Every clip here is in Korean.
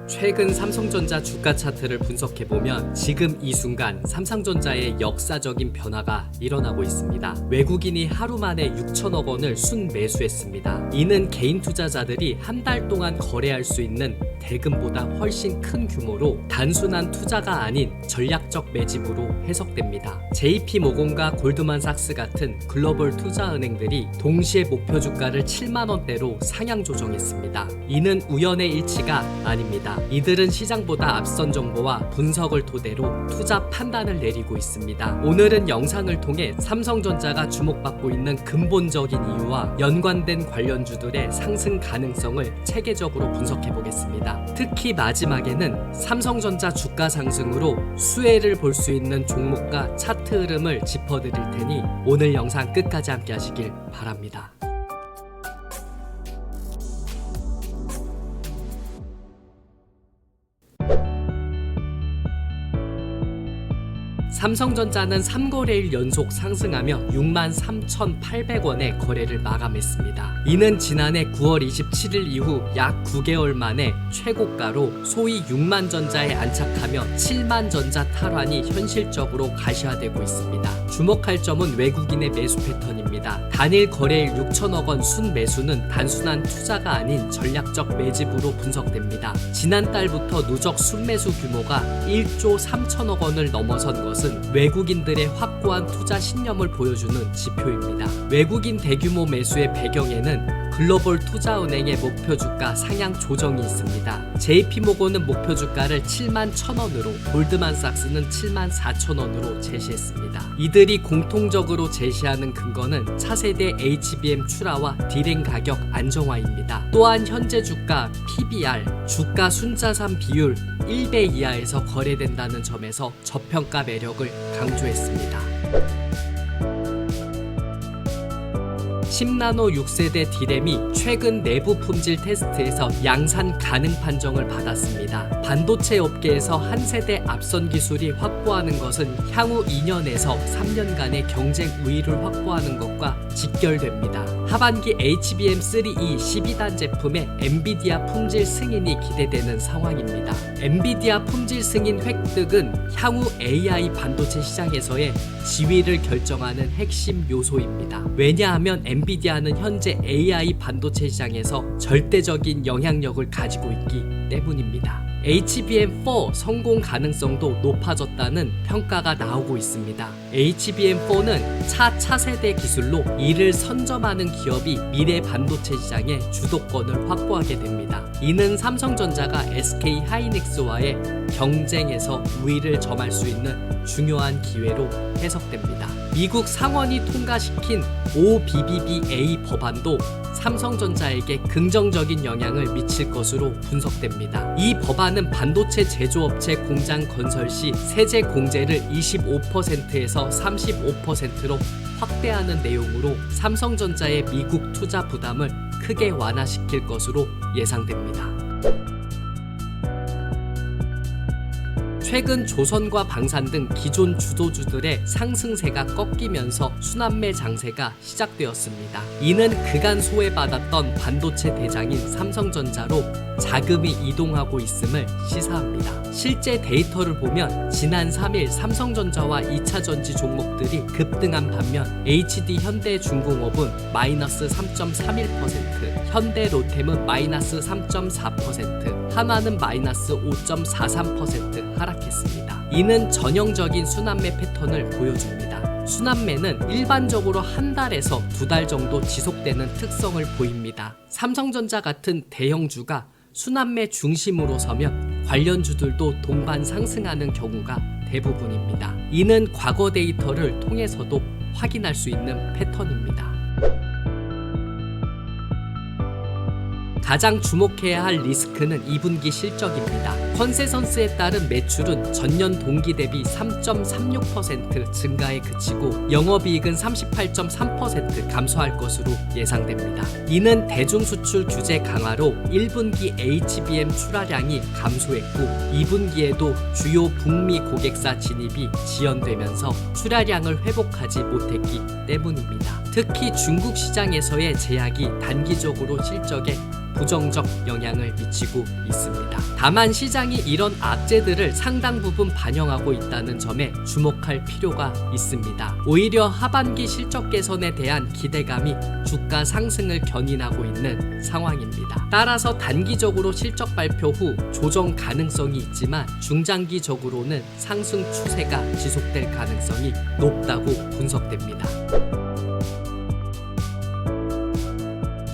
최근 삼성전자 주가 차트를 분석해보면 지금 이 순간 삼성전자의 역사적인 변화가 일어나고 있습니다. 외국인이 하루 만에 6천억 원을 순매수했습니다. 이는 개인 투자자들이 한 달 동안 거래할 수 있는 대금보다 훨씬 큰 규모로 단순한 투자가 아닌 전략적 매집으로 해석됩니다. JP모건과 골드만삭스 같은 글로벌 투자은행들이 동시에 목표 주가를 7만 원대로 상향 조정했습니다. 이는 우연의 일치가 아닙니다. 이들은 시장보다 앞선 정보와 분석을 토대로 투자 판단을 내리고 있습니다. 오늘은 영상을 통해 삼성전자가 주목받고 있는 근본적인 이유와 연관된 관련주들의 상승 가능성을 체계적으로 분석해 보겠습니다. 특히 마지막에는 삼성전자 주가 상승으로 수혜를 볼 수 있는 종목과 차트 흐름을 짚어드릴 테니 오늘 영상 끝까지 함께 하시길 바랍니다. 삼성전자는 3거래일 연속 상승하며 63,800원의 거래를 마감했습니다. 이는 지난해 9월 27일 이후 약 9개월 만에 최고가로 소위 6만 전자에 안착하며 7만 전자 탈환이 현실적으로 가시화되고 있습니다. 주목할 점은 외국인의 매수 패턴입니다. 단일 거래일 6천억 원 순매수는 단순한 투자가 아닌 전략적 매집으로 분석됩니다. 지난달부터 누적 순매수 규모가 1조 3천억 원을 넘어선 것은 외국인들의 확고한 투자 신념을 보여주는 지표입니다. 외국인 대규모 매수의 배경에는 글로벌 투자은행의 목표 주가 상향 조정이 있습니다. JP모건은 목표 주가를 7만 1,000원으로, 골드만삭스는 7만 4,000원으로 제시했습니다. 이들이 공통적으로 제시하는 근거는 차세대 HBM 출하와 디램 가격 안정화입니다. 또한 현재 주가 PBR, 주가 순자산 비율 1배 이하에서 거래된다는 점에서 저평가 매력을 강조했습니다. 10나노 6세대 디램이 최근 내부 품질 테스트에서 양산 가능 판정을 받았습니다. 반도체 업계에서 한 세대 앞선 기술이 확보하는 것은 향후 2년에서 3년간의 경쟁 우위를 확보하는 것과 직결됩니다. 하반기 HBM3E 12단 제품의 엔비디아 품질 승인이 기대되는 상황입니다. 엔비디아 품질 승인 획득은 향후 AI 반도체 시장에서의 지위를 결정하는 핵심 요소입니다. 왜냐하면 엔비디아는 현재 AI 반도체 시장에서 절대적인 영향력을 가지고 있기 때문입니다. HBM4 성공 가능성도 높아졌다는 평가가 나오고 있습니다. HBM4는 차세대 기술로 이를 선점하는 기업이 미래 반도체 시장의 주도권을 확보하게 됩니다. 이는 삼성전자가 SK 하이닉스와의 경쟁에서 우위를 점할 수 있는 중요한 기회로 해석됩니다. 미국 상원이 통과시킨 OBBBA 법안도 삼성전자에게 긍정적인 영향을 미칠 것으로 분석됩니다. 이 법안은 반도체 제조업체 공장 건설 시 세제 공제를 25%에서 35%로 확대하는 내용으로 삼성전자의 미국 투자 부담을 크게 완화시킬 것으로 예상됩니다. 최근 조선과 방산 등 기존 주도주들의 상승세가 꺾이면서 순환매 장세가 시작되었습니다. 이는 그간 소외받았던 반도체 대장인 삼성전자로 자금이 이동하고 있음을 시사합니다. 실제 데이터를 보면 지난 3일 삼성전자와 2차전지 종목들이 급등한 반면 HD 현대중공업은 마이너스 3.31%, 현대로템은 마이너스 3.4%, 한화는 마이너스 5.43% 하락했습니다. 이는 전형적인 순환매 패턴을 보여줍니다. 순환매는 일반적으로 한 달에서 두 달 정도 지속되는 특성을 보입니다. 삼성전자 같은 대형주가 순환매 중심으로 서면 관련주들도 동반 상승하는 경우가 대부분입니다. 이는 과거 데이터를 통해서도 확인할 수 있는 패턴입니다. 가장 주목해야 할 리스크는 2분기 실적입니다. 컨센서스에 따른 매출은 전년 동기 대비 3.36% 증가에 그치고 영업이익은 38.3% 감소할 것으로 예상됩니다. 이는 대중수출 규제 강화로 1분기 HBM 출하량이 감소했고 2분기에도 주요 북미 고객사 진입이 지연되면서 출하량을 회복하지 못했기 때문입니다. 특히 중국 시장에서의 제약이 단기적으로 실적에 부정적 영향을 미치고 있습니다. 다만 시장이 이런 악재들을 상당 부분 반영하고 있다는 점에 주목할 필요가 있습니다. 오히려 하반기 실적 개선에 대한 기대감이 주가 상승을 견인하고 있는 상황입니다. 따라서 단기적으로 실적 발표 후 조정 가능성이 있지만 중장기적으로는 상승 추세가 지속될 가능성이 높다고 분석됩니다.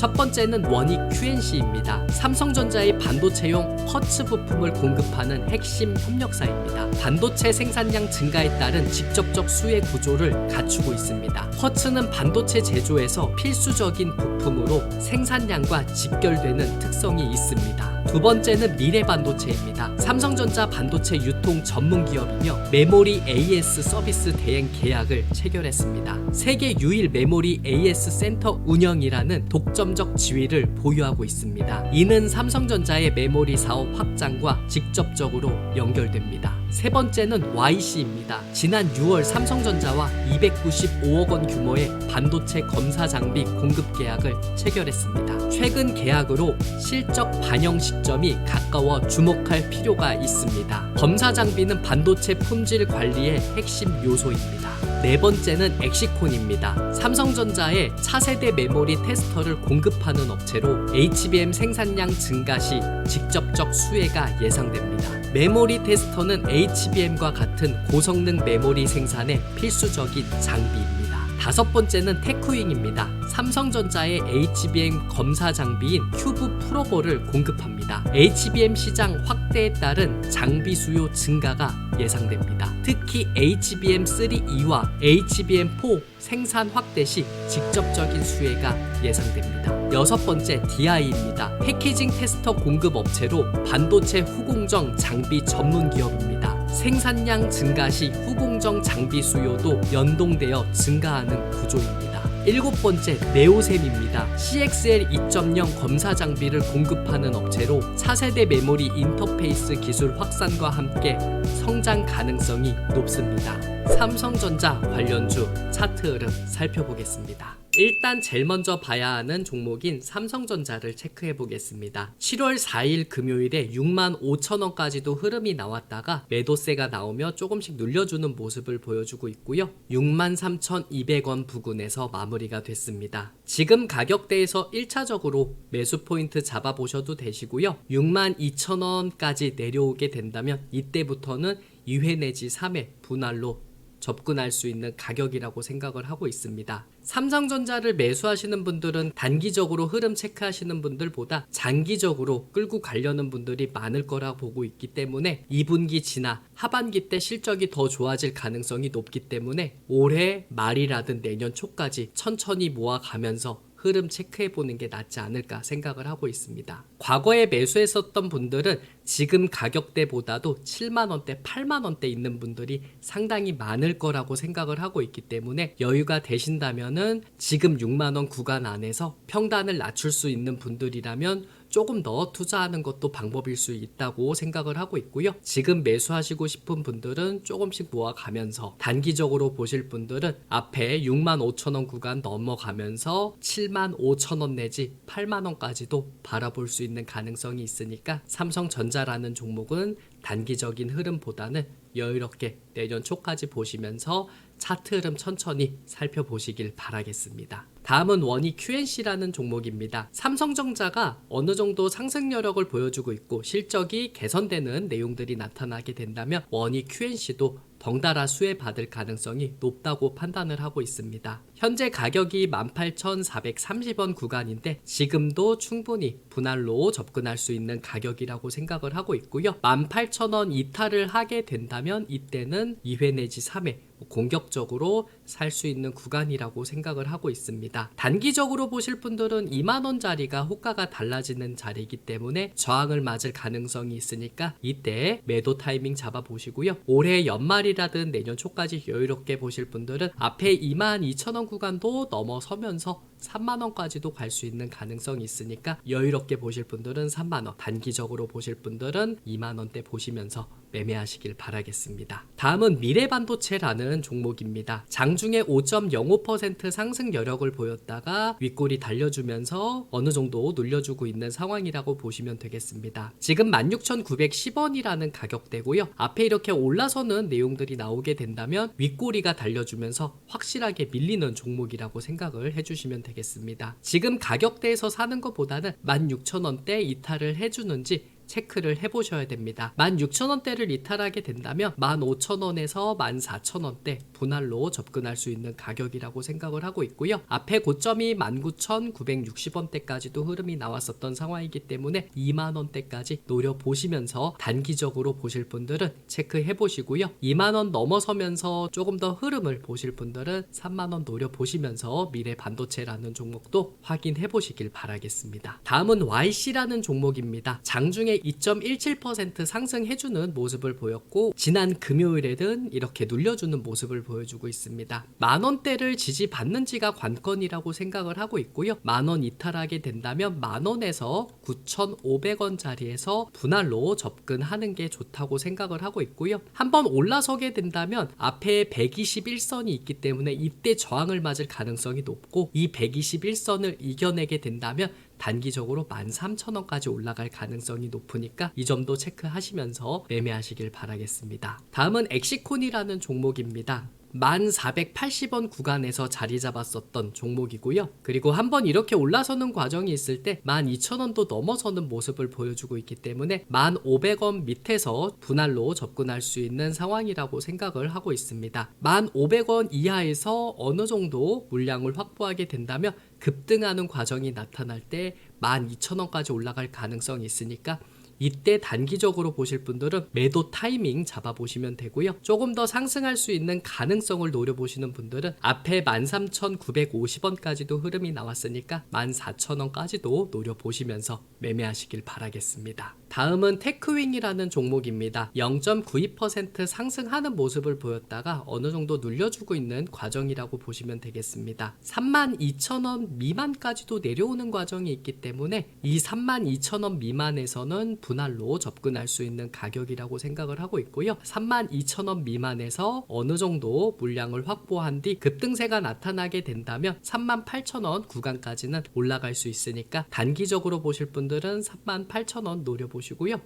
첫 번째는 원익 QNC입니다. 삼성전자의 반도체용 퍼츠 부품을 공급하는 핵심 협력사입니다. 반도체 생산량 증가에 따른 직접적 수혜 구조를 갖추고 있습니다. 퍼츠는 반도체 제조에서 필수적인 부품으로 생산량과 직결되는 특성이 있습니다. 두 번째는 미래반도체입니다. 삼성전자 반도체 유통 전문 기업이며 메모리 AS 서비스 대행 계약을 체결했습니다. 세계 유일 메모리 AS 센터 운영이라는 독점적 지위를 보유하고 있습니다. 이는 삼성전자의 메모리 사업 확장과 직접적으로 연결됩니다. 세 번째는 YC입니다. 지난 6월 삼성전자와 295억 원 규모의 반도체 검사 장비 공급 계약을 체결했습니다. 최근 계약으로 실적 반영 시점이 가까워 주목할 필요가 있습니다. 검사 장비는 반도체 품질 관리의 핵심 요소입니다. 네 번째는 엑시콘입니다. 삼성전자의 차세대 메모리 테스터를 공급하는 업체로 HBM 생산량 증가 시 직접적 수혜가 예상됩니다. 메모리 테스터는 HBM과 같은 고성능 메모리 생산에 필수적인 장비입니다. 다섯 번째는 테크윙입니다. 삼성전자의 HBM 검사 장비인 큐브 프로볼을 공급합니다. HBM 시장 확대에 따른 장비 수요 증가가 예상됩니다. 특히 HBM3E와 HBM4 생산 확대 시 직접적인 수혜가 예상됩니다. 여섯 번째 DI입니다. 패키징 테스터 공급 업체로 반도체 후공정 장비 전문 기업입니다. 생산량 증가 시 후공정 장비 수요도 연동되어 증가하는 구조입니다. 일곱 번째 네오셈입니다. CXL 2.0 검사 장비를 공급하는 업체로 차세대 메모리 인터페이스 기술 확산과 함께 성장 가능성이 높습니다. 삼성전자 관련주 차트 흐름 살펴보겠습니다. 일단 제일 먼저 봐야 하는 종목인 삼성전자를 체크해 보겠습니다. 7월 4일 금요일에 65,000원까지도 흐름이 나왔다가 매도세가 나오며 조금씩 눌려주는 모습을 보여주고 있고요. 63,200원 부근에서 마무리가 됐습니다. 지금 가격대에서 1차적으로 매수 포인트 잡아보셔도 되시고요. 62,000원까지 내려오게 된다면 이때부터는 2회 내지 3회 분할로 접근할 수 있는 가격이라고 생각을 하고 있습니다. 삼성전자를 매수하시는 분들은 단기적으로 흐름 체크하시는 분들보다 장기적으로 끌고 가려는 분들이 많을 거라 보고 있기 때문에 2분기 지나 하반기 때 실적이 더 좋아질 가능성이 높기 때문에 올해 말이라든 내년 초까지 천천히 모아가면서 흐름 체크해보는 게 낫지 않을까 생각을 하고 있습니다. 과거에 매수했었던 분들은 지금 가격대보다도 7만원대, 8만원대 있는 분들이 상당히 많을 거라고 생각을 하고 있기 때문에 여유가 되신다면은 지금 6만원 구간 안에서 평단을 낮출 수 있는 분들이라면 조금 더 투자하는 것도 방법일 수 있다고 생각을 하고 있고요. 지금 매수하시고 싶은 분들은 조금씩 모아가면서 단기적으로 보실 분들은 앞에 65,000원 구간 넘어가면서 75,000원 내지 8만원까지도 바라볼 수 있는 가능성이 있으니까 삼성전자라는 종목은 단기적인 흐름보다는 여유롭게 내년 초까지 보시면서 차트 흐름 천천히 살펴보시길 바라겠습니다. 다음은 원익 QNC라는 종목입니다. 삼성전자가 어느 정도 상승 여력을 보여주고 있고 실적이 개선되는 내용들이 나타나게 된다면 원익 QNC도 덩달아 수혜받을 가능성이 높다고 판단을 하고 있습니다. 현재 가격이 18,430원 구간인데 지금도 충분히 분할로 접근할 수 있는 가격이라고 생각을 하고 있고요. 18,000원 이탈을 하게 된다면 이때는 2회 내지 3회 공격적으로 살 수 있는 구간이라고 생각을 하고 있습니다. 단기적으로 보실 분들은 2만원짜리가 호가가 달라지는 자리이기 때문에 저항을 맞을 가능성이 있으니까 이때 매도 타이밍 잡아보시고요. 올해 연말이라든 내년 초까지 여유롭게 보실 분들은 앞에 22,000원 구간도 넘어서면서 3만원까지도 갈 수 있는 가능성이 있으니까 여유롭게 보실 분들은 3만원, 단기적으로 보실 분들은 2만원대 보시면서 매매하시길 바라겠습니다. 다음은 미래반도체라는 종목입니다. 장중에 5.05% 상승 여력을 보였다가 윗골이 달려주면서 어느 정도 눌려주고 있는 상황이라고 보시면 되겠습니다. 지금 16,910원이라는 가격대고요. 앞에 이렇게 올라서는 내용들이 나오게 된다면 윗꼬리가 달려주면서 확실하게 밀리는 종목이라고 생각을 해주시면 되겠습니다. 지금 가격대에서 사는 것보다는 16,000원대 이탈을 해주는지 체크를 해보셔야 됩니다. 16,000원대를 이탈하게 된다면 15,000원에서 14,000원대 분할로 접근할 수 있는 가격이라고 생각을 하고 있고요. 앞에 고점이 19,960원대까지도 흐름이 나왔었던 상황이기 때문에 2만원대까지 노려보시면서 단기적으로 보실 분들은 체크해보시고요. 2만원 넘어서면서 조금 더 흐름을 보실 분들은 3만원 노려보시면서 미래반도체라는 종목도 확인해보시길 바라겠습니다. 다음은 YC라는 종목입니다. 장중에 2.17% 상승해주는 모습을 보였고 지난 금요일에는 이렇게 눌려주는 모습을 보여주고 있습니다. 만원대를 지지받는지가 관건이라고 생각을 하고 있고요. 만원 이탈하게 된다면 만원에서 9,500원 자리에서 분할로 접근하는 게 좋다고 생각을 하고 있고요. 한번 올라서게 된다면 앞에 121선이 있기 때문에 이때 저항을 맞을 가능성이 높고 이 121선을 이겨내게 된다면 단기적으로 13,000원까지 올라갈 가능성이 높으니까 이 점도 체크하시면서 매매하시길 바라겠습니다. 다음은 엑시콘이라는 종목입니다. 1480원 구간에서 자리 잡았었던 종목이고요. 그리고 한번 이렇게 올라서는 과정이 있을 때 12,000원도 넘어서는 모습을 보여주고 있기 때문에 1,500원 밑에서 분할로 접근할 수 있는 상황이라고 생각을 하고 있습니다. 1,500원 이하에서 어느 정도 물량을 확보하게 된다면 급등하는 과정이 나타날 때 12,000원까지 올라갈 가능성이 있으니까 이때 단기적으로 보실 분들은 매도 타이밍 잡아보시면 되고요. 조금 더 상승할 수 있는 가능성을 노려보시는 분들은 앞에 13,950원까지도 흐름이 나왔으니까 14,000원까지도 노려보시면서 매매하시길 바라겠습니다. 다음은 테크윙이라는 종목입니다. 0.92% 상승하는 모습을 보였다가 어느 정도 눌려주고 있는 과정이라고 보시면 되겠습니다. 32,000원 미만까지도 내려오는 과정이 있기 때문에 이 32,000원 미만에서는 분할로 접근할 수 있는 가격이라고 생각을 하고 있고요. 32,000원 미만에서 어느 정도 물량을 확보한 뒤 급등세가 나타나게 된다면 38,000원 구간까지는 올라갈 수 있으니까 단기적으로 보실 분들은 38,000원 노려보시고요.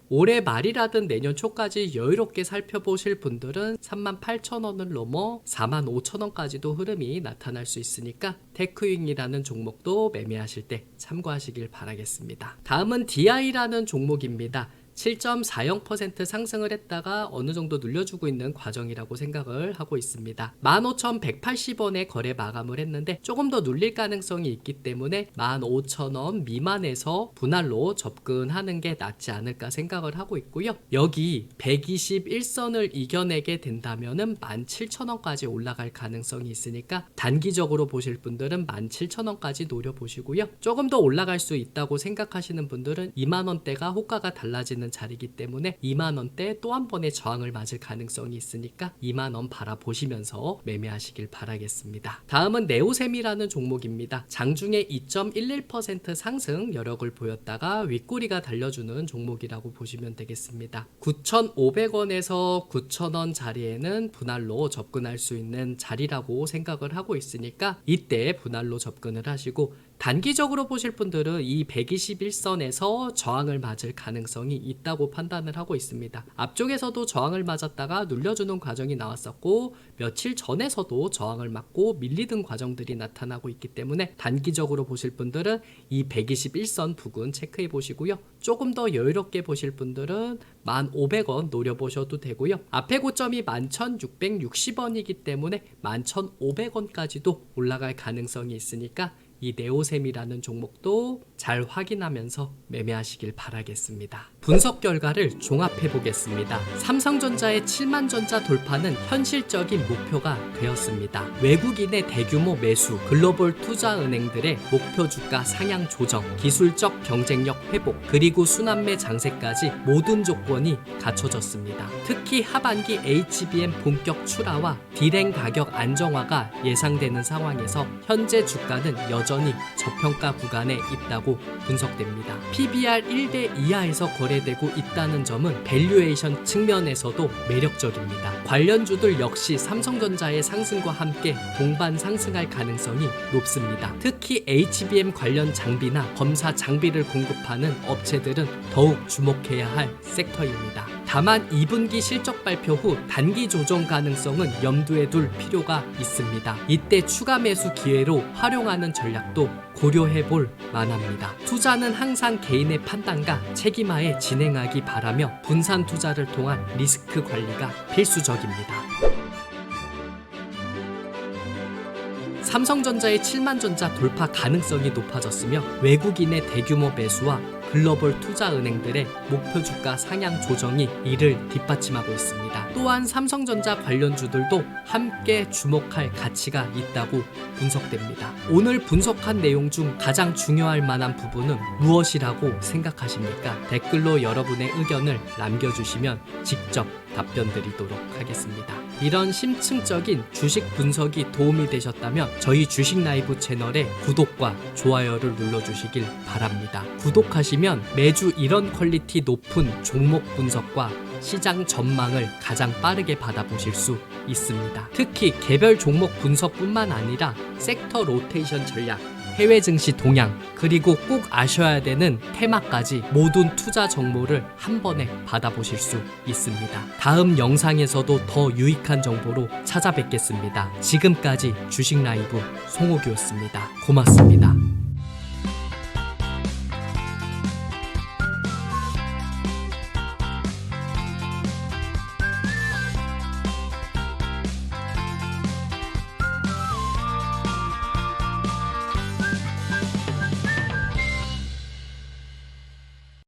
올해 말이라든 내년 초까지 여유롭게 살펴보실 분들은 38,000원을 넘어 45,000원까지도 흐름이 나타날 수 있으니까 테크윙이라는 종목도 매매하실 때 참고하시길 바라겠습니다. 다음은 DI라는 종목입니다. 7.40% 상승을 했다가 어느 정도 눌려주고 있는 과정이라고 생각을 하고 있습니다. 15,180원에 거래 마감을 했는데 조금 더 눌릴 가능성이 있기 때문에 15,000원 미만에서 분할로 접근하는 게 낫지 않을까 생각을 하고 있고요. 여기 121선을 이겨내게 된다면은 17,000원까지 올라갈 가능성이 있으니까 단기적으로 보실 분들은 17,000원까지 노려보시고요. 조금 더 올라갈 수 있다고 생각하시는 분들은 2만원대가 호가가 달라지는 자리이기 때문에 2만원대 또 한 번의 저항을 맞을 가능성이 있으니까 2만원 바라보시면서 매매하시길 바라겠습니다. 다음은 네오셈이라는 종목입니다. 장중에 2.11% 상승 여력을 보였다가 윗꼬리가 달려주는 종목이라고 보시면 되겠습니다. 9,500원에서 9,000원 자리에는 분할로 접근할 수 있는 자리라고 생각을 하고 있으니까 이때 분할로 접근을 하시고 단기적으로 보실 분들은 이 121선에서 저항을 맞을 가능성이 있다고 판단을 하고 있습니다. 앞쪽에서도 저항을 맞았다가 눌려주는 과정이 나왔었고 며칠 전에서도 저항을 맞고 밀리던 과정들이 나타나고 있기 때문에 단기적으로 보실 분들은 이 121선 부근 체크해 보시고요. 조금 더 여유롭게 보실 분들은 1,500원 노려보셔도 되고요. 앞에 고점이 11,660원이기 때문에 11,500원까지도 올라갈 가능성이 있으니까 이 네오셈이라는 종목도 잘 확인하면서 매매하시길 바라겠습니다. 분석 결과를 종합해 보겠습니다. 삼성전자의 7만 전자 돌파는 현실적인 목표가 되었습니다. 외국인의 대규모 매수, 글로벌 투자은행들의 목표 주가 상향 조정, 기술적 경쟁력 회복, 그리고 순환매 장세까지 모든 조건이 갖춰졌습니다. 특히 하반기 HBM 본격 출하와 디램 가격 안정화가 예상되는 상황에서 현재 주가는 여전히 저평가 구간에 있다고 분석됩니다. PBR 1대 이하에서 거래되고 있다는 점은 밸류에이션 측면에서도 매력적입니다. 관련주들 역시 삼성전자의 상승과 함께 동반 상승할 가능성이 높습니다. 특히 HBM 관련 장비나 검사 장비를 공급하는 업체들은 더욱 주목해야 할 섹터입니다. 다만 2분기 실적 발표 후 단기 조정 가능성은 염두에 둘 필요가 있습니다. 이때 추가 매수 기회로 활용하는 전략도 고려해 볼 만합니다. 투자는 항상 개인의 판단과 책임하에 진행하기 바라며 분산 투자를 통한 리스크 관리가 필수적입니다. 삼성전자의 7만 전자 돌파 가능성이 높아졌으며 외국인의 대규모 매수와 글로벌 투자은행들의 목표 주가 상향 조정이 이를 뒷받침하고 있습니다. 또한 삼성전자 관련주들도 함께 주목할 가치가 있다고 분석됩니다. 오늘 분석한 내용 중 가장 중요할 만한 부분은 무엇이라고 생각하십니까? 댓글로 여러분의 의견을 남겨주시면 직접 답변 드리도록 하겠습니다. 이런 심층적인 주식 분석이 도움이 되셨다면 저희 주식 라이브 채널에 구독과 좋아요를 눌러주시길 바랍니다. 구독하시면 매주 이런 퀄리티 높은 종목 분석과 시장 전망을 가장 빠르게 받아보실 수 있습니다. 특히 개별 종목 분석뿐만 아니라 섹터 로테이션 전략, 해외 증시 동향, 그리고 꼭 아셔야 되는 테마까지 모든 투자 정보를 한 번에 받아보실 수 있습니다. 다음 영상에서도 더 유익한 정보로 찾아뵙겠습니다. 지금까지 주식 라이브 송옥이었습니다. 고맙습니다.